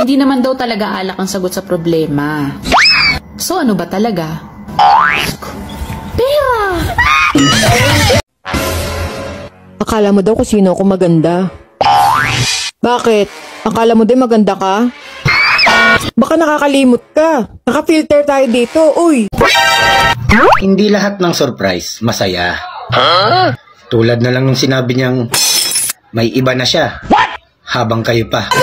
Hindi naman daw talaga alak ang sagot sa problema. So ano ba talaga? Pera! Akala mo daw kung sino ako maganda. Bakit? Akala mo din maganda ka? Baka nakakalimot ka. Naka-filter tayo dito, uy. Hindi lahat ng surprise masaya. Tulad na lang nung sinabi niyang may iba na siya. Habang kayo pa.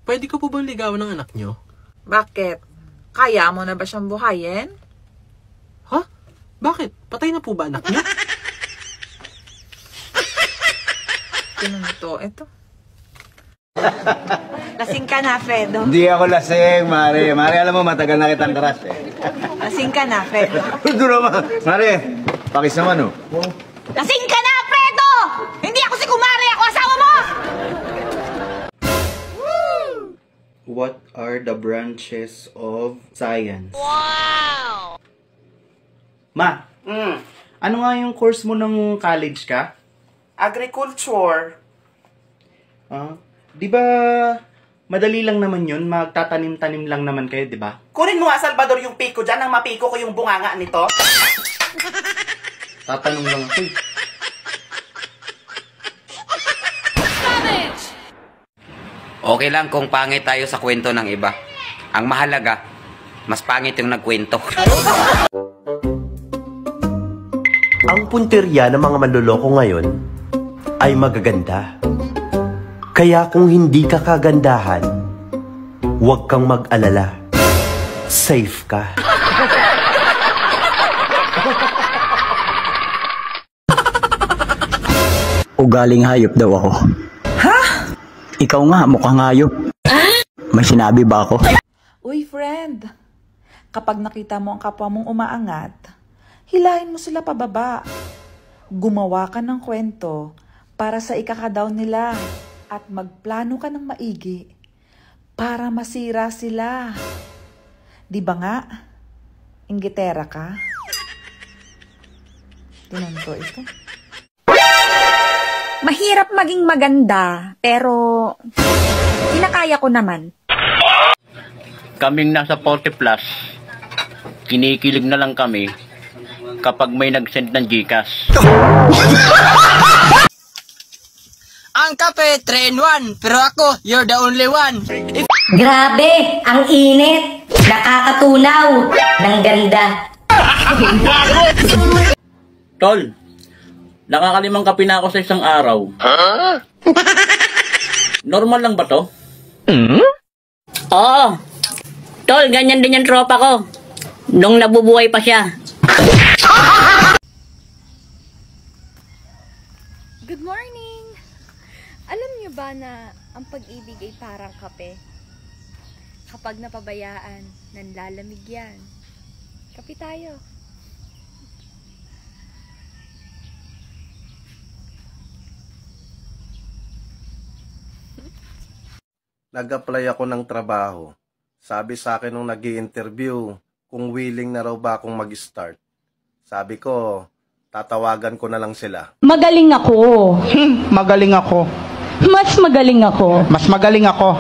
Pwede ko po bang ligawan ng anak nyo? Bakit? Kaya mo na ba siyang buhayin? Ha? Bakit? Patay na po ba anak nyo? Tinong ito. Lasing ka na, Fredo. Hindi ako lasing, Mare. Mare, alam mo, matagal na kitang crush eh. Lasing ka na, Fredo. Ito naman. Mare, pakis naman oh. Lasing ka na, Fredo! Hindi ako si Kumari, ako asawa mo! What are the branches of science? Wow! Ma, ano nga yung course mo ng college ka? Agriculture. Di ba madali lang naman yun? Magtatanim-tanim lang naman kayo, di ba? Kunin mo nga, Salvador, yung piko dyan, nang mapiko ko yung bunganga nito. Tatanong lang ako eh. Okay lang kung pangit tayo sa kwento ng iba. Ang mahalaga, mas pangit yung nagkwento. Ang punteriya ng mga manloloko ngayon ay magaganda. Kaya kung hindi ka kagandahan, huwag kang mag-alala. Safe ka. Ugaling hayop daw ako. Ha? Ikaw nga, mukhang hayop. May sinabi ba ako? Uy, friend. Kapag nakita mo ang kapwa mong umaangat, hilahin mo sila pababa. Gumawa ka ng kwento para sa ikaka-down nila at magplano ka ng maigi para masira sila. Di ba nga? Inggitera ka? Tinan ko ito. Mahirap maging maganda, pero kinakaya ko naman. Kaming nasa 40 plus, kinikilig na lang kami kapag may nag-send ng GCash. Ang kape, train 1, pero ako, you're the only one. Grabe, ang init. Nakakatunaw ng ganda. Tol, nakakalimang kape na ako sa isang araw. Normal lang ba to? Oo. Tol, ganyan din yung tropa ko. Nung nabubuhay pa siya. Good morning! Alam niyo ba na ang pag-ibig ay parang kape? Kapag napabayaan, nanlalamig yan. Kape tayo. Nag-apply ako ng trabaho. Sabi sa akin nung nag-i-interview kung willing na raw ba akong mag-start. Sabi ko, tatawagan ko na lang sila. Magaling ako. Magaling ako. Mas magaling ako. Mas magaling ako.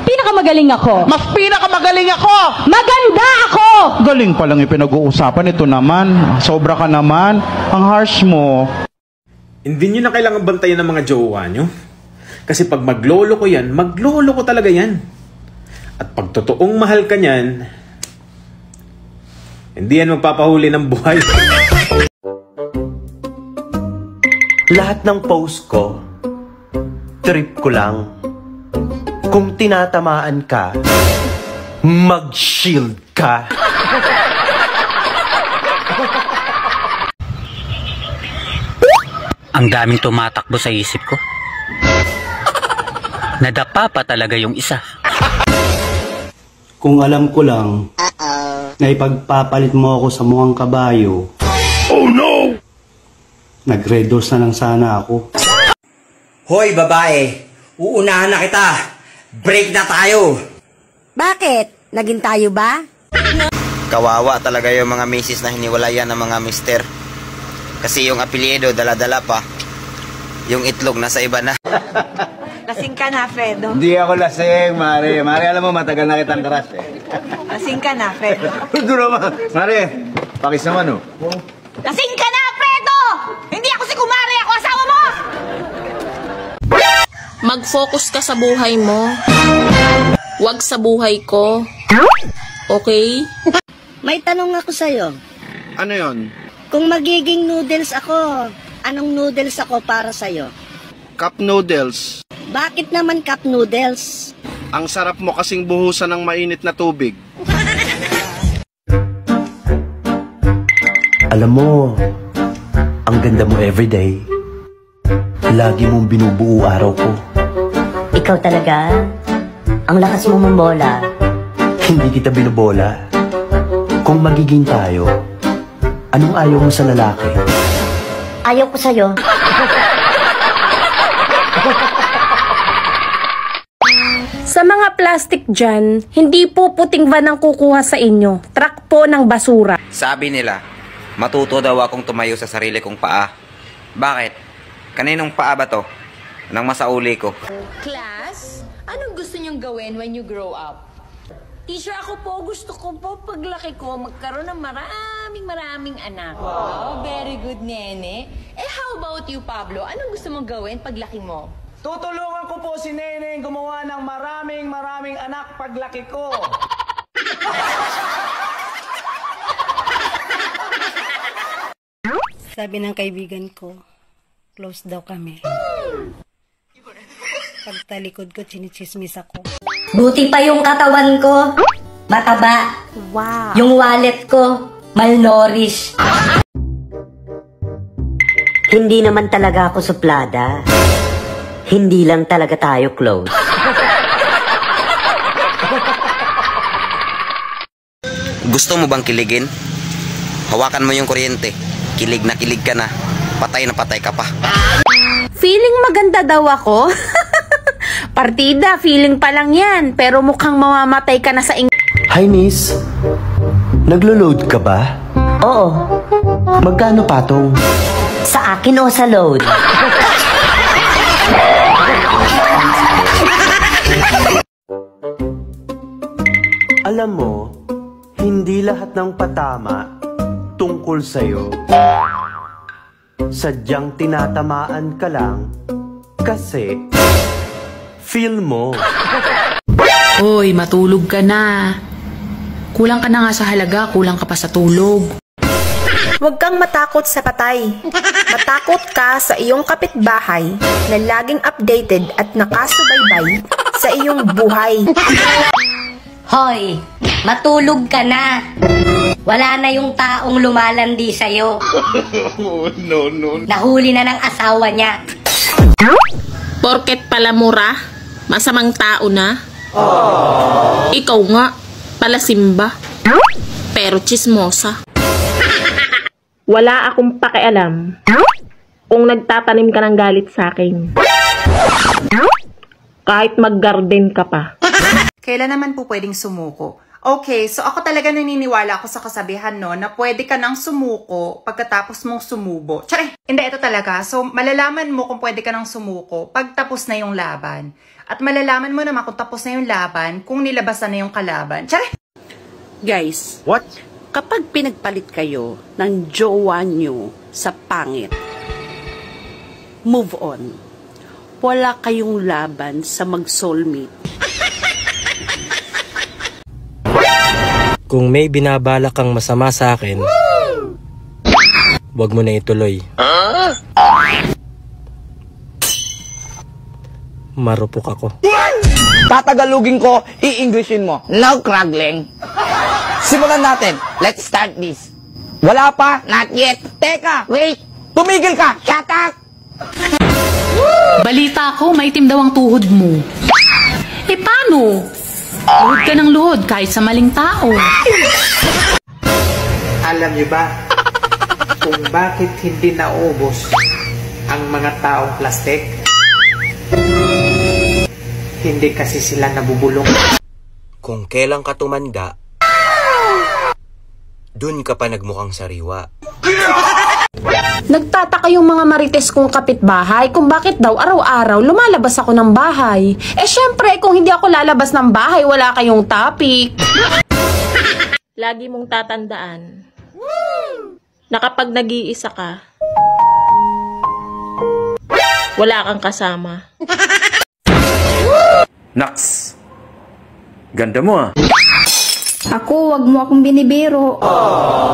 Pinakamagaling ako. Mas pinakamagaling ako! Maganda ako! Galing pa lang yung pinag-uusapan. Ito naman, sobra ka naman. Ang harsh mo. Hindi nyo na kailangan bantayan ng mga jowa nyo. Kasi pag maglolo ko yan, maglolo ko talaga yan. At pag totoong mahal ka niyan, hindi yan magpapahuli ng buhay. Lahat ng post ko, trip ko lang. Kung tinatamaan ka, mag-shield ka. Ang daming tumatakbo sa isip ko. Nadapa pa talaga yung isa. Kung alam ko lang, na ipagpapalit mo ako sa mukhang kabayo. Oh no! Nag-red doors na lang sana ako. Hoy, babae! Uunahan na kita! Break na tayo! Bakit? Naging tayo ba? Kawawa talaga yung mga misis na hiniwalayan ng mga mister. Kasi yung apelyido dala-dala pa. Yung itlog nasa iba na. Lasing ka na, Fredo. Hindi ako lasing, Mare. Mare, alam mo, matagal na kitang crush eh. Lasing ka na, Fredo. Ito naman. Mare, pakis naman oh. Lasing ka na, Fredo! Hindi ako si Kumare, ako asawa mo! Mag-focus ka sa buhay mo. Huwag sa buhay ko. Okay? May tanong ako sa'yo. Ano yon? Kung magiging noodles ako, anong noodles ako para sa'yo? Cup noodles. Bakit naman cup noodles? Ang sarap mo kasing buhusan ng mainit na tubig. Alam mo, ang ganda mo everyday. Lagi mong binubuo araw ko. Ikaw talaga? Ang lakas mo mambola. Hindi kita binubola. Kung magiging tayo, anong ayaw mo sa lalaki? Ayaw ko sa'yo. Sa mga plastic dyan, hindi po puting van ang kukuha sa inyo. Truck po ng basura. Sabi nila, matuto daw akong tumayo sa sarili kong paa. Bakit? Kaninong paa ba to? Nang masauli ko. Class, anong gusto niyong gawin when you grow up? Teacher, ako po, gusto ko po paglaki ko magkaroon ng maraming anak. Wow, very good, Nene. Eh, how about you, Pablo? Anong gusto mong gawin paglaki mo? Tutulungan ko po si Neneng gumawa ng maraming anak paglaki ko. Sabi ng kaibigan ko, close daw kami. Pagtalikod ko, chinichismis ako. Buti pa yung katawan ko, mataba. Wow. Yung wallet ko, malnourished. Hindi naman talaga ako suplada. Hindi lang talaga tayo close. Gusto mo bang kiligin? Hawakan mo yung kuryente. Kilig na kilig ka na. Patay na patay ka pa. Feeling maganda daw ako? Partida, feeling pa lang yan. Pero mukhang mamamatay ka na sa Hi, miss. Naglo-load ka ba? Oo. Magkano patong? Sa akin o sa load? Alam mo, hindi lahat ng patama tungkol sa'yo. Sadyang tinatamaan ka lang kasi feel mo. Hoy, matulog ka na. Kulang ka na nga sa halaga, kulang ka pa sa tulog. Huwag kang matakot sa patay. Matakot ka sa iyong kapitbahay na laging updated at nakasubaybay sa iyong buhay. Hoy, matulog ka na. Wala na yung taong lumalandi sa'yo. No. Nahuli na ng asawa niya. Porket pala mura, masamang tao na. Ikaw nga, pala simba. Pero chismosa. Wala akong pakialam kung nagtatanim ka ng galit sa akin. Kahit mag-garden ka pa. Kailan naman po pwedeng sumuko? Okay, so ako talaga naniniwala ako sa kasabihan no, na pwede ka nang sumuko pagkatapos mong sumubo. Tsare! Hindi, ito talaga. So, malalaman mo kung pwede ka nang sumuko pag tapos na yung laban. At malalaman mo naman kung tapos na yung laban kung nilabasan na yung kalaban. Tsare! Guys, What? kapag pinagpalit kayo ng jowa nyo sa pangit, move on. Wala kayong laban sa mag-soulmate. Kung may binabala kang masama sa akin, wag mo na ituloy. Marupok ako. Tatagalugin ko, i-Englishin mo. No craggling. Simulan natin. Let's start this. Wala pa? Not yet. Teka, wait. Tumigil ka. Shut up. Balita ko, maitim daw ang tuhod mo. Eh paano? Luhod ka ng luhod kahit sa maling tao. Alam niyo ba kung bakit hindi naubos ang mga taong plastic? Hindi kasi sila nabubulong. Kung kailan ka tumanda, dun ka pa nagmukhang sariwa. Nagtataka yung mga marites kong kapitbahay kung bakit daw araw-araw lumalabas ako ng bahay. Eh syempre, kung hindi ako lalabas ng bahay, wala kayong topic. Lagi mong tatandaan na kapag nag-iisa ka, wala kang kasama. Naks! Ganda mo ah. Ako, wag mo akong binibiro.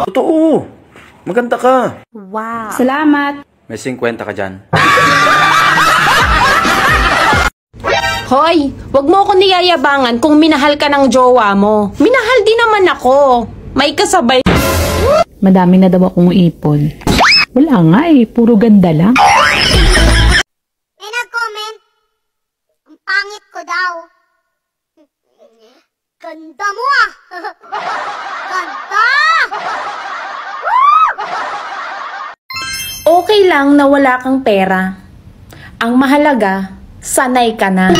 Totoo! Maganda ka. Wow. Salamat. May 50 ka dyan. Hoy, wag mo ako niyayabangan kung minahal ka ng jowa mo. Minahal din naman ako. May kasabay. Madami na daw akong ipon. Wala nga eh, puro ganda lang. May nag-comment, ang pangit ko daw. Ganda mo ah! Ganda! Okay lang na wala kang pera. Ang mahalaga, sanay ka na.